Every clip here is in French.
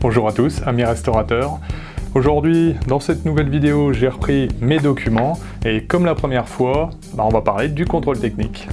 Bonjour à tous, amis restaurateurs. Aujourd'hui, dans cette nouvelle vidéo, j'ai repris mes documents et comme la première fois, on va parler du contrôle technique.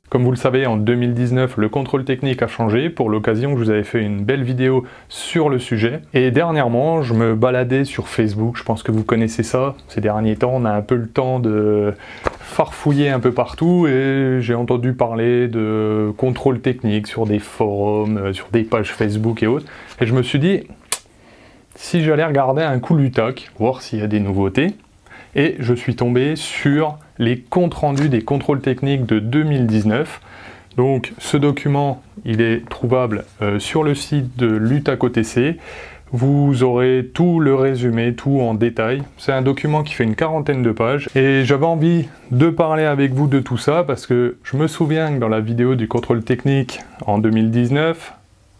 Comme vous le savez, en 2019, le contrôle technique a changé. Pour l'occasion, je vous avais fait une belle vidéo sur le sujet. Et dernièrement, je me baladais sur Facebook. Je pense que vous connaissez ça. Ces derniers temps, on a un peu le temps de farfouiller un peu partout. Et j'ai entendu parler de contrôle technique sur des forums, sur des pages Facebook et autres. Et je me suis dit, si j'allais regarder un coup l'UTAC, voir s'il y a des nouveautés. Et je suis tombé sur les comptes rendus des contrôles techniques de 2019. Donc ce document, il est trouvable sur le site de l'UTAC OTC. Vous aurez tout le résumé, tout en détail. C'est un document qui fait une 40aine de pages. Et j'avais envie de parler avec vous de tout ça parce que je me souviens que dans la vidéo du contrôle technique en 2019,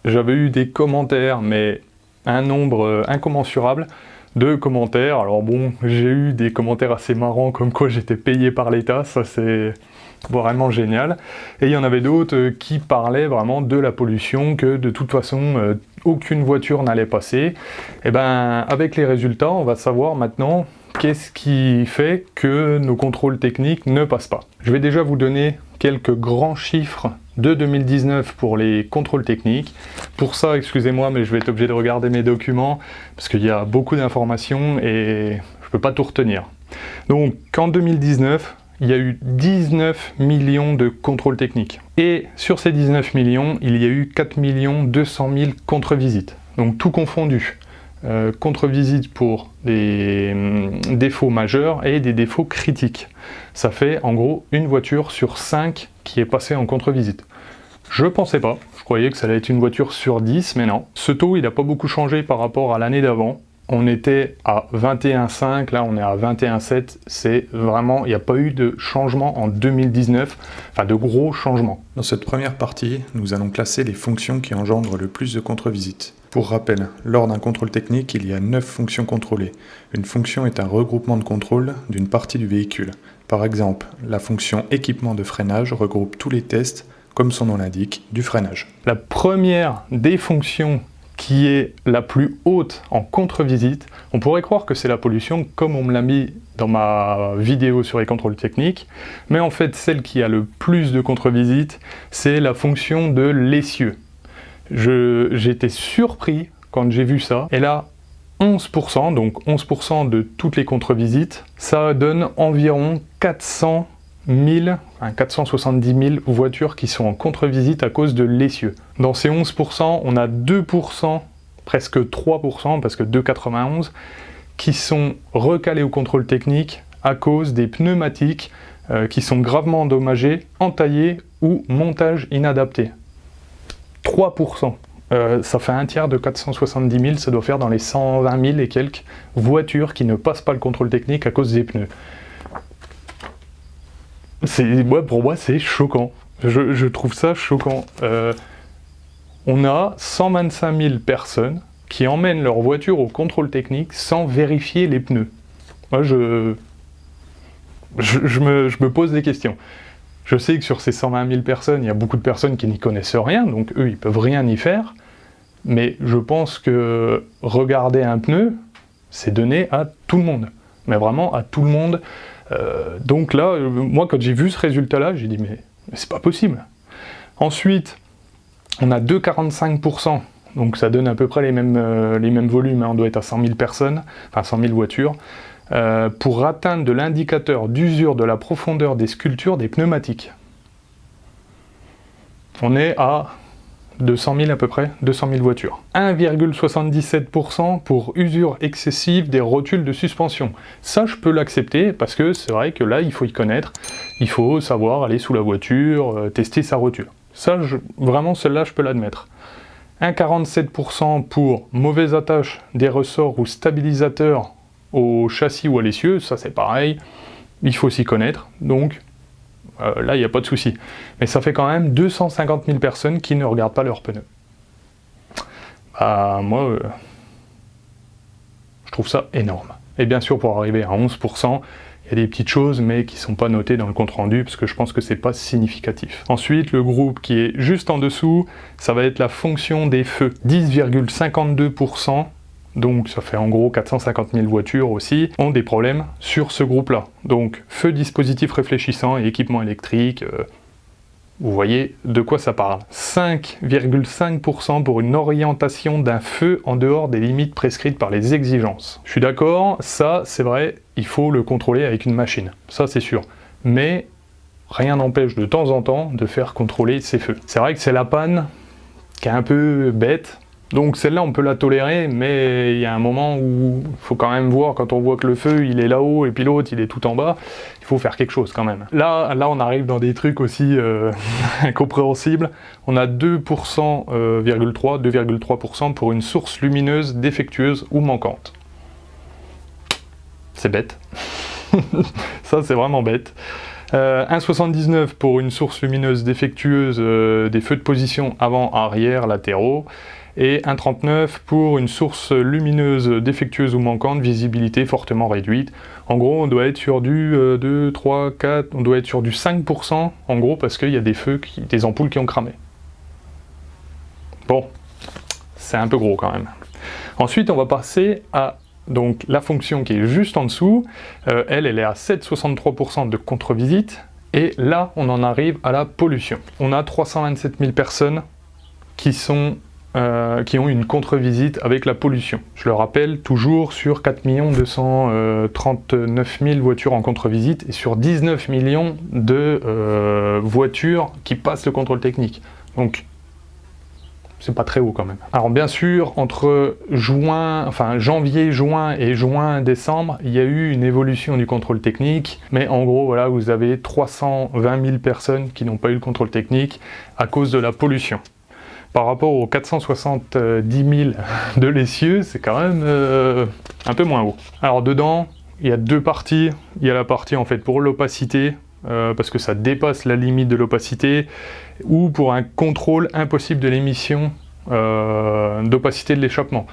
j'avais eu des commentaires, mais un nombre incommensurable de commentaires. Alors bon, j'ai eu des commentaires assez marrants comme quoi j'étais payé par l'État, ça c'est vraiment génial. Et il y en avait d'autres qui parlaient vraiment de la pollution, que de toute façon aucune voiture n'allait passer. Et ben avec les résultats, on va savoir maintenant qu'est-ce qui fait que nos contrôles techniques ne passent pas. Je vais déjà vous donner quelques grands chiffres de 2019 pour les contrôles techniques. Pour ça, excusez-moi, mais je vais être obligé de regarder mes documents parce qu'il y a beaucoup d'informations et je ne peux pas tout retenir. Donc, en 2019, il y a eu 19 millions de contrôles techniques. Et sur ces 19 millions, il y a eu 4 200 000 contre-visites. Donc, tout confondu. Contre-visite pour des défauts majeurs et des défauts critiques. Ça fait en gros une voiture sur 5 qui est passée en contre-visite. Je pensais pas, je croyais que ça allait être une voiture sur 10, mais non. Ce taux, il n'a pas beaucoup changé par rapport à l'année d'avant. On était à 21,5, là on est à 21,7, c'est vraiment, il n'y a pas eu de changement en 2019, enfin de gros changements. Dans cette première partie, nous allons classer les fonctions qui engendrent le plus de contre-visites. Pour rappel, lors d'un contrôle technique, il y a 9 fonctions contrôlées. Une fonction est un regroupement de contrôle d'une partie du véhicule. Par exemple, la fonction équipement de freinage regroupe tous les tests, comme son nom l'indique, du freinage. La première des fonctions qui est la plus haute en contre-visite, on pourrait croire que c'est la pollution, comme on me l'a mis dans ma vidéo sur les contrôles techniques, mais en fait, celle qui a le plus de contre-visite, c'est la fonction de l'essieu. J'étais surpris quand j'ai vu ça, et là, 11%, donc 11% de toutes les contre-visites, ça donne environ 470 000 voitures qui sont en contre-visite à cause de l'essieu. Dans ces 11%, on a 2%, presque 3%, parce que 2,91, qui sont recalés au contrôle technique à cause des pneumatiques qui sont gravement endommagés, entaillés ou montage inadapté. 3%. Ça fait un tiers de 470 000, ça doit faire dans les 120 000 et quelques voitures qui ne passent pas le contrôle technique à cause des pneus. Pour moi, c'est choquant. Je trouve ça choquant. On a 125 000 personnes qui emmènent leur voiture au contrôle technique sans vérifier les pneus. Moi, je me pose des questions. Je sais que sur ces 120 000 personnes, il y a beaucoup de personnes qui n'y connaissent rien, donc eux, ils peuvent rien y faire. Mais je pense que regarder un pneu, c'est donné à tout le monde. Mais vraiment à tout le monde. Donc là, moi, quand j'ai vu ce résultat-là, j'ai dit, mais c'est pas possible. Ensuite, on a 2,45%. Donc ça donne à peu près les mêmes volumes. Hein. On doit être à 100 000 personnes, enfin 100 000 voitures. Pour atteindre de l'indicateur d'usure de la profondeur des sculptures des pneumatiques. On est à 200 000 à peu près, 200 000 voitures. 1,77% pour usure excessive des rotules de suspension. Ça, je peux l'accepter parce que c'est vrai que là, il faut y connaître. Il faut savoir aller sous la voiture, tester sa rotule. Ça, vraiment, celle-là, je peux l'admettre. 1,47% pour mauvaise attache des ressorts ou stabilisateurs au châssis ou à l'essieu, ça c'est pareil, il faut s'y connaître, donc là il n'y a pas de souci. Mais ça fait quand même 250 000 personnes qui ne regardent pas leurs pneus. Moi, je trouve ça énorme. Et bien sûr, pour arriver à 11%, Il y a des petites choses, mais qui ne sont pas notées dans le compte-rendu, parce que je pense que c'est pas significatif. Ensuite, le groupe qui est juste en dessous, ça va être la fonction des feux. 10,52%, donc ça fait en gros 450 000 voitures aussi, ont des problèmes sur ce groupe-là. Donc, feu, dispositif réfléchissant et équipement électrique, vous voyez de quoi ça parle. 5,5% pour une orientation d'un feu en dehors des limites prescrites par les exigences. Je suis d'accord, ça c'est vrai, il faut le contrôler avec une machine, ça c'est sûr. Mais rien n'empêche de temps en temps de faire contrôler ces feux. C'est vrai que c'est la panne qui est un peu bête, donc celle-là on peut la tolérer, mais il y a un moment où il faut quand même voir, quand on voit que le feu il est là-haut et puis l'autre il est tout en bas, il faut faire quelque chose quand même. Là on arrive dans des trucs aussi incompréhensibles. On a 2,3% pour une source lumineuse défectueuse ou manquante. C'est bête. Ça c'est vraiment bête. 1,79 pour une source lumineuse défectueuse des feux de position avant, arrière, latéraux. Et 1,39 pour une source lumineuse défectueuse ou manquante, visibilité fortement réduite. En gros, on doit être sur du 2, 3, 4, on doit être sur du 5%, en gros, parce qu'il y a des feux, des ampoules qui ont cramé. Bon, c'est un peu gros quand même. Ensuite, on va passer à donc, la fonction qui est juste en dessous. Elle est à 7,63% de contre-visite. Et là, on en arrive à la pollution. On a 327 000 personnes qui ont une contre-visite avec la pollution. Je le rappelle, toujours sur 4 239 000 voitures en contre-visite et sur 19 millions de voitures qui passent le contrôle technique. Donc, c'est pas très haut quand même. Alors bien sûr, entre janvier, juin et juin-décembre, il y a eu une évolution du contrôle technique, mais en gros, voilà, vous avez 320 000 personnes qui n'ont pas eu le contrôle technique à cause de la pollution. Par rapport aux 470 000 de l'essieu, c'est quand même un peu moins haut. Alors dedans, il y a deux parties. Il y a la partie en fait pour l'opacité, parce que ça dépasse la limite de l'opacité, ou pour un contrôle impossible de l'émission d'opacité de l'échappement.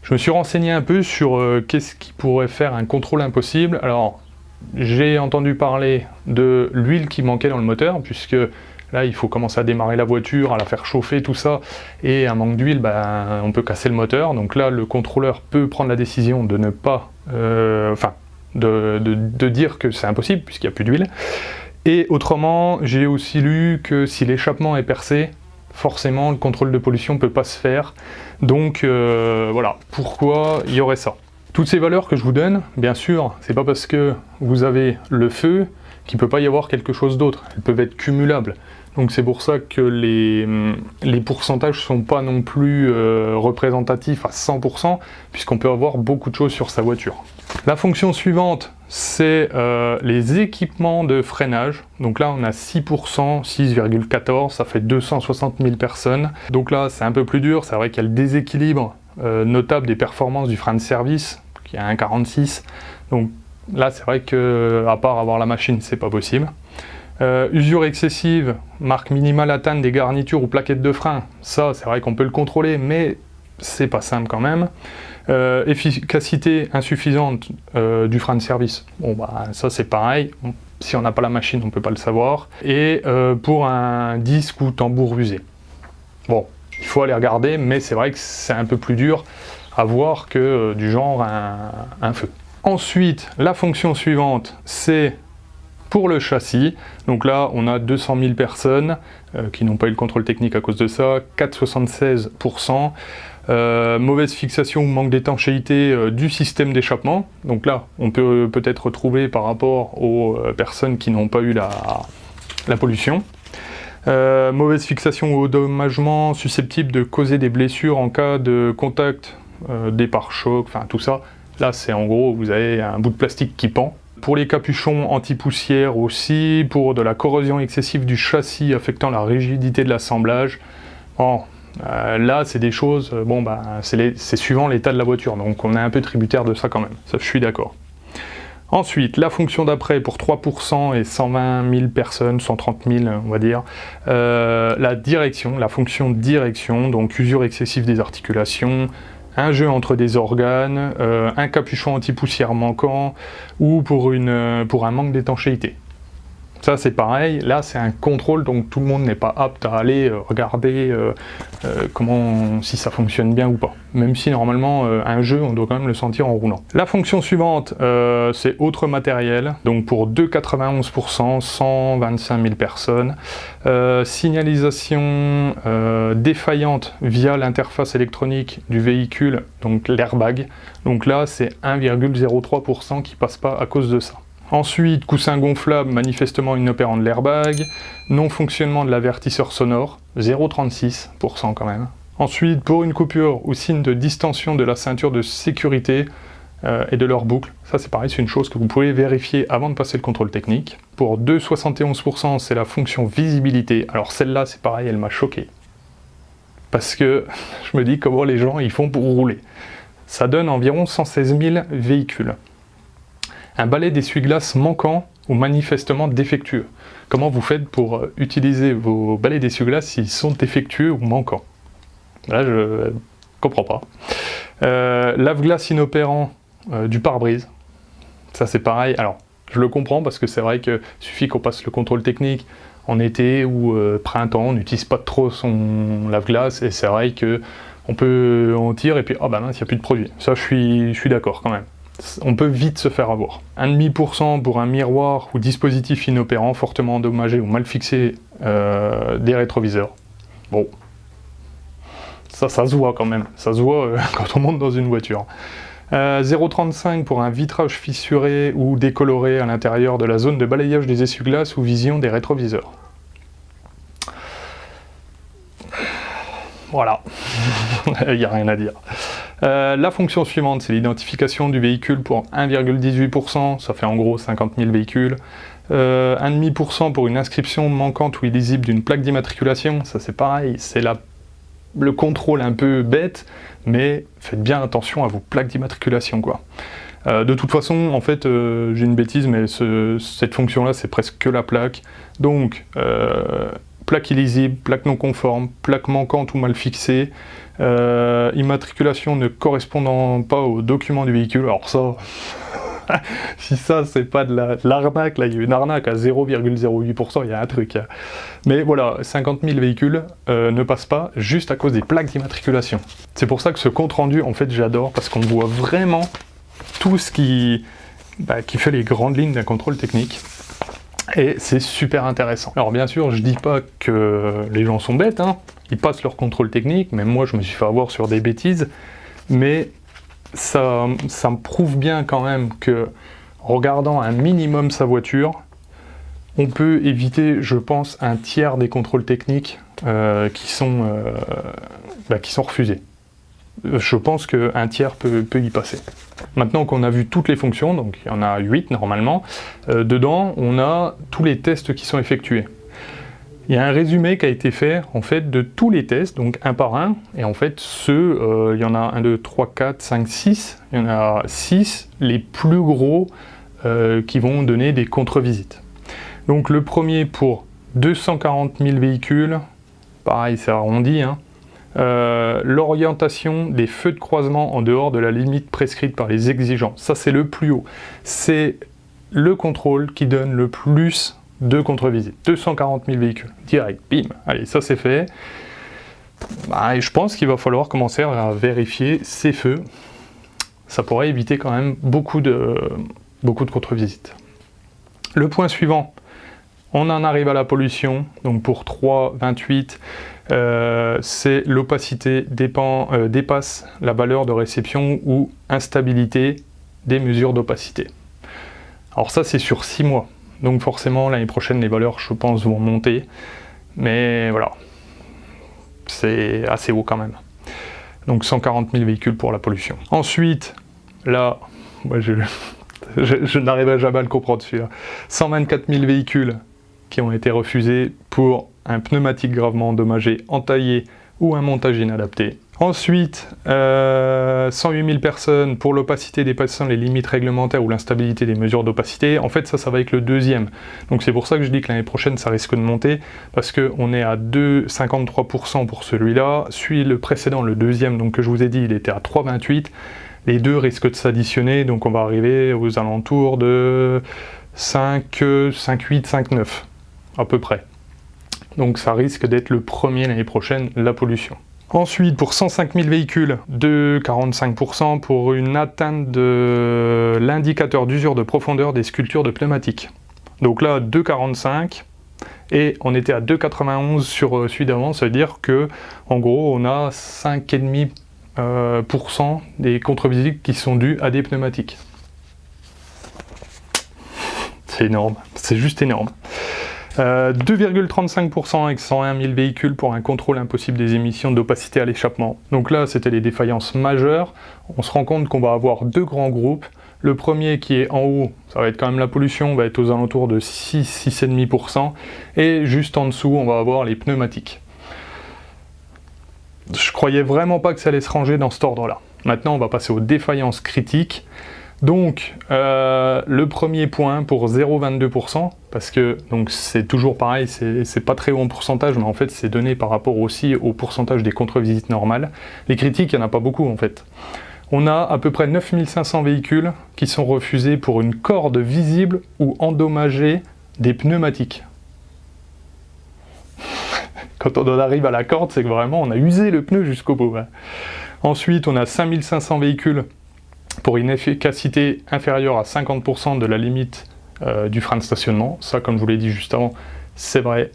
Je me suis renseigné un peu sur qu'est-ce qui pourrait faire un contrôle impossible. Alors, j'ai entendu parler de l'huile qui manquait dans le moteur, puisque là, il faut commencer à démarrer la voiture, à la faire chauffer, tout ça, et un manque d'huile, on peut casser le moteur. Donc là, le contrôleur peut prendre la décision de ne pas... de dire que c'est impossible, puisqu'il n'y a plus d'huile. Et autrement, j'ai aussi lu que si l'échappement est percé, forcément, le contrôle de pollution ne peut pas se faire. Donc voilà, pourquoi il y aurait ça. Toutes ces valeurs que je vous donne, bien sûr, c'est pas parce que vous avez le feu qu'il ne peut pas y avoir quelque chose d'autre. Elles peuvent être cumulables. Donc c'est pour ça que les pourcentages ne sont pas non plus représentatifs à 100%, puisqu'on peut avoir beaucoup de choses sur sa voiture. La fonction suivante, c'est les équipements de freinage. Donc là, on a 6%, 6,14%, ça fait 260 000 personnes. Donc là, c'est un peu plus dur. C'est vrai qu'il y a le déséquilibre notable des performances du frein de service, qui est à 1,46. Donc là, c'est vrai que, à part avoir la machine, c'est pas possible. Usure excessive, marque minimale atteinte des garnitures ou plaquettes de frein, ça c'est vrai qu'on peut le contrôler, mais c'est pas simple quand même. Efficacité insuffisante du frein de service, bon ça c'est pareil, si on n'a pas la machine on peut pas le savoir. Et pour un disque ou tambour usé. Bon, il faut aller regarder, mais c'est vrai que c'est un peu plus dur à voir que du genre un feu. Ensuite, la fonction suivante, c'est pour le châssis. Donc là, on a 200 000 personnes qui n'ont pas eu le contrôle technique à cause de ça, 4,76%. Mauvaise fixation ou manque d'étanchéité du système d'échappement. Donc là, on peut peut-être retrouver par rapport aux personnes qui n'ont pas eu la pollution. Mauvaise fixation ou endommagement susceptible de causer des blessures en cas de contact des pare-chocs, enfin tout ça. Là, c'est en gros, vous avez un bout de plastique qui pend. Pour les capuchons anti-poussière aussi, pour de la corrosion excessive du châssis affectant la rigidité de l'assemblage. Bon, là, c'est des choses, c'est suivant l'état de la voiture, donc on est un peu tributaire de ça quand même, ça je suis d'accord. Ensuite, la fonction d'après pour 3% et 120 000 personnes, 130 000 on va dire, la direction, la fonction direction, donc usure excessive des articulations, un jeu entre des organes, un capuchon anti-poussière manquant, ou pour un manque d'étanchéité. Ça c'est pareil, là c'est un contrôle, donc tout le monde n'est pas apte à aller regarder si ça fonctionne bien ou pas. Même si normalement un jeu on doit quand même le sentir en roulant. La fonction suivante c'est autre matériel, donc pour 2,91%, 125 000 personnes. Signalisation défaillante via l'interface électronique du véhicule, donc l'airbag. Donc là c'est 1,03% qui passe pas à cause de ça. Ensuite, coussin gonflable, manifestement inopérant de l'airbag. Non-fonctionnement de l'avertisseur sonore, 0,36% quand même. Ensuite, pour une coupure ou signe de distension de la ceinture de sécurité et de leur boucle, ça c'est pareil, c'est une chose que vous pouvez vérifier avant de passer le contrôle technique. Pour 2,71%, c'est la fonction visibilité. Alors celle-là, c'est pareil, elle m'a choqué. Parce que je me dis comment les gens ils font pour rouler. Ça donne environ 116 000 véhicules. Un balai d'essuie-glace manquant ou manifestement défectueux. Comment vous faites pour utiliser vos balais d'essuie-glace s'ils sont défectueux ou manquants? Là, je comprends pas. Lave-glace inopérant du pare-brise. Ça, c'est pareil. Alors, je le comprends parce que c'est vrai qu'il suffit qu'on passe le contrôle technique en été ou printemps, on n'utilise pas trop son lave-glace et c'est vrai qu'on tire et puis, ah bah mince, il n'y a plus de produit. Ça, je suis d'accord quand même. On peut vite se faire avoir. 1,5% pour un miroir ou dispositif inopérant, fortement endommagé ou mal fixé des rétroviseurs. Bon, ça se voit quand même, ça se voit quand on monte dans une voiture. 0,35 pour un vitrage fissuré ou décoloré à l'intérieur de la zone de balayage des essuie-glaces ou vision des rétroviseurs. Voilà, il n'y a rien à dire. La fonction suivante, c'est l'identification du véhicule pour 1,18%, ça fait en gros 50 000 véhicules. 1,5% pour une inscription manquante ou illisible d'une plaque d'immatriculation, ça c'est pareil, c'est le contrôle un peu bête, mais faites bien attention à vos plaques d'immatriculation, quoi. De toute façon, en fait, j'ai une bêtise, mais cette fonction-là, c'est presque que la plaque. Donc, plaque illisible, plaque non conforme, plaque manquante ou mal fixée, immatriculation ne correspondant pas au document du véhicule. Alors ça, si ça c'est pas de l'arnaque, là il y a une arnaque à 0,08%, il y a un truc. Mais voilà, 50 000 véhicules ne passent pas juste à cause des plaques d'immatriculation. C'est pour ça que ce compte rendu, en fait j'adore, parce qu'on voit vraiment tout ce qui fait les grandes lignes d'un contrôle technique. Et c'est super intéressant. Alors bien sûr, je dis pas que les gens sont bêtes, hein. Ils passent leur contrôle technique, même moi je me suis fait avoir sur des bêtises, mais ça me prouve bien quand même que, regardant un minimum sa voiture, on peut éviter, je pense, un tiers des contrôles techniques qui sont refusés. Je pense qu'un tiers peut y passer. Maintenant qu'on a vu toutes les fonctions, donc il y en a 8 normalement, dedans on a tous les tests qui sont effectués. Il y a un résumé qui a été fait en fait de tous les tests, donc un par un, et en fait il y en a 1, 2, 3, 4, 5, 6, il y en a 6, les plus gros qui vont donner des contre-visites. Donc le premier pour 240 000 véhicules, pareil c'est arrondi, hein. L'orientation des feux de croisement en dehors de la limite prescrite par les exigences, ça c'est le plus haut. C'est le contrôle qui donne le plus de contre-visites. 240 000 véhicules, direct, bim, allez, ça c'est fait. Et je pense qu'il va falloir commencer à vérifier ces feux. Ça pourrait éviter quand même beaucoup de contre-visites. Le point suivant, on en arrive à la pollution, donc pour 3,28, c'est l'opacité dépasse la valeur de réception ou instabilité des mesures d'opacité. Alors ça c'est sur 6 mois, donc forcément l'année prochaine les valeurs je pense vont monter, mais voilà, c'est assez haut quand même. Donc 140 000 véhicules pour la pollution. Ensuite, là, moi je n'arriverai jamais à le comprendre celui-là, 124 000 véhicules qui ont été refusés pour un pneumatique gravement endommagé, entaillé ou un montage inadapté. Ensuite, 108 000 personnes pour l'opacité dépassant les limites réglementaires ou l'instabilité des mesures d'opacité. En fait, ça va avec le deuxième. Donc c'est pour ça que je dis que l'année prochaine, ça risque de monter, parce qu'on est à 2,53% pour celui-là. Le précédent, le deuxième, donc que je vous ai dit, il était à 3,28. Les deux risquent de s'additionner, donc on va arriver aux alentours de 5,8, 5,9 à peu près. Donc ça risque d'être le premier l'année prochaine, la pollution. Ensuite, pour 105 000 véhicules, 2,45% pour une atteinte de l'indicateur d'usure de profondeur des sculptures de pneumatiques. Donc là, 2,45 et on était à 2,91 sur celui d'avant, ça veut dire que en gros, on a 5,5% des contre-visites qui sont dues à des pneumatiques. C'est énorme, c'est juste énorme. 2,35% avec 101 000 véhicules pour un contrôle impossible des émissions d'opacité à l'échappement. Donc là, c'était les défaillances majeures. On se rend compte qu'on va avoir deux grands groupes. Le premier qui est en haut, ça va être quand même la pollution, va être aux alentours de 6,5%. Et juste en dessous, on va avoir les pneumatiques. Je croyais vraiment pas que ça allait se ranger dans cet ordre-là. Maintenant, on va passer aux défaillances critiques. Donc, le premier point pour 0,22%, parce que c'est toujours pareil, c'est pas très haut en pourcentage, mais en fait c'est donné par rapport aussi au pourcentage des contre-visites normales. Les critiques, il n'y en a pas beaucoup en fait. On a à peu près 9500 véhicules qui sont refusés pour une corde visible ou endommagée des pneumatiques. Quand on en arrive à la corde, c'est que vraiment on a usé le pneu jusqu'au bout. Hein. Ensuite, on a 5500 véhicules pour une efficacité inférieure à 50% de la limite du frein de stationnement. Ça, comme je vous l'ai dit juste avant, c'est vrai,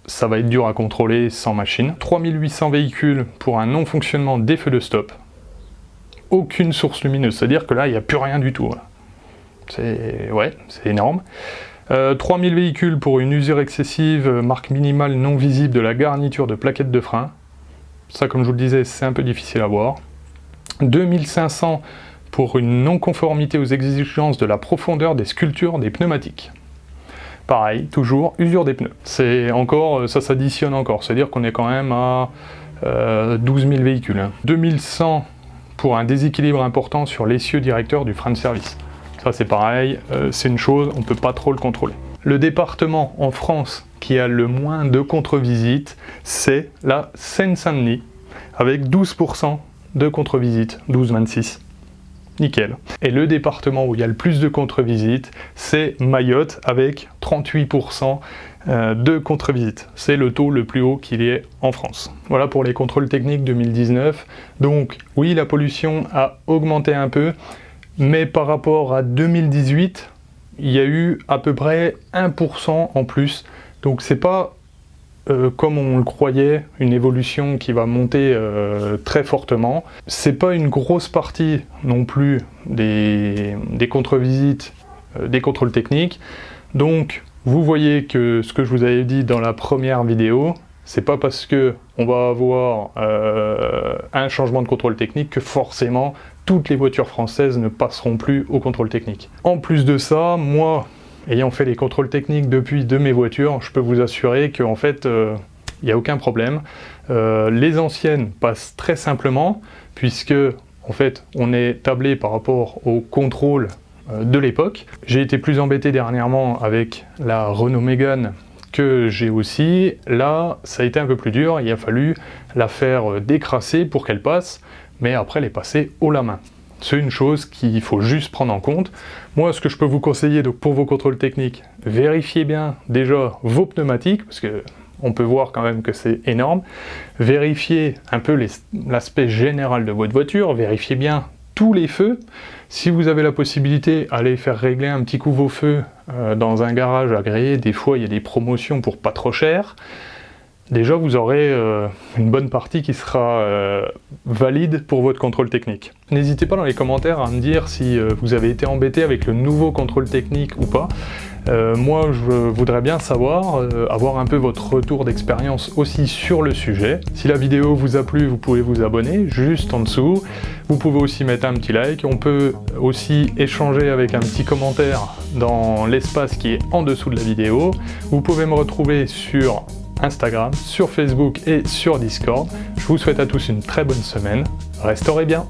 ça va être dur à contrôler sans machine. 3800 véhicules pour un non-fonctionnement des feux de stop. Aucune source lumineuse, c'est-à-dire que là, il n'y a plus rien du tout. Voilà. C'est énorme. 3000 véhicules pour une usure excessive, marque minimale non visible de la garniture de plaquettes de frein. Ça, comme je vous le disais, c'est un peu difficile à voir. 2500 pour une non-conformité aux exigences de la profondeur des sculptures des pneumatiques. Pareil, toujours, usure des pneus. Ça s'additionne encore, c'est-à-dire qu'on est quand même à 12 000 véhicules. Hein. 2100 pour un déséquilibre important sur l'essieu directeur du frein de service. Ça c'est pareil, c'est une chose, on ne peut pas trop le contrôler. Le département en France qui a le moins de contre-visites, c'est la Seine-Saint-Denis, avec 12% de contre-visites, 12,26. Nickel. Et le département où il y a le plus de contre-visites, c'est Mayotte, avec 38% de contre-visites. C'est le taux le plus haut qu'il y ait en France. Voilà pour les contrôles techniques 2019. Donc oui, la pollution a augmenté un peu, mais par rapport à 2018, il y a eu à peu près 1% en plus. Donc c'est pas comme on le croyait, une évolution qui va monter très fortement. C'est pas une grosse partie non plus des contre-visites, des contrôles techniques. Donc vous voyez que ce que je vous avais dit dans la première vidéo, c'est pas parce que on va avoir un changement de contrôle technique que forcément toutes les voitures françaises ne passeront plus au contrôle technique. En plus de ça, moi, ayant fait les contrôles techniques depuis de mes voitures, je peux vous assurer qu'en fait, il n'y a aucun problème. Les anciennes passent très simplement, puisque en fait, on est tablé par rapport au contrôle de l'époque. J'ai été plus embêté dernièrement avec la Renault Mégane que j'ai aussi. Là, ça a été un peu plus dur, il a fallu la faire décrasser pour qu'elle passe, mais après les passer haut la main. C'est une chose qu'il faut juste prendre en compte. Moi, ce que je peux vous conseiller donc, pour vos contrôles techniques, vérifiez bien déjà vos pneumatiques, parce que on peut voir quand même que c'est énorme. Vérifiez un peu l'aspect général de votre voiture, vérifiez bien tous les feux. Si vous avez la possibilité, allez faire régler un petit coup vos feux dans un garage agréé. Des fois, il y a des promotions pour pas trop cher. Déjà, vous aurez une bonne partie qui sera valide pour votre contrôle technique. N'hésitez pas dans les commentaires à me dire si vous avez été embêté avec le nouveau contrôle technique ou pas. Moi, je voudrais bien savoir, avoir un peu votre retour d'expérience aussi sur le sujet. Si la vidéo vous a plu, vous pouvez vous abonner juste en dessous. Vous pouvez aussi mettre un petit like. On peut aussi échanger avec un petit commentaire dans l'espace qui est en dessous de la vidéo. Vous pouvez me retrouver sur Instagram, sur Facebook et sur Discord. Je Je vous souhaite à tous une très bonne semaine. Restaurez bien!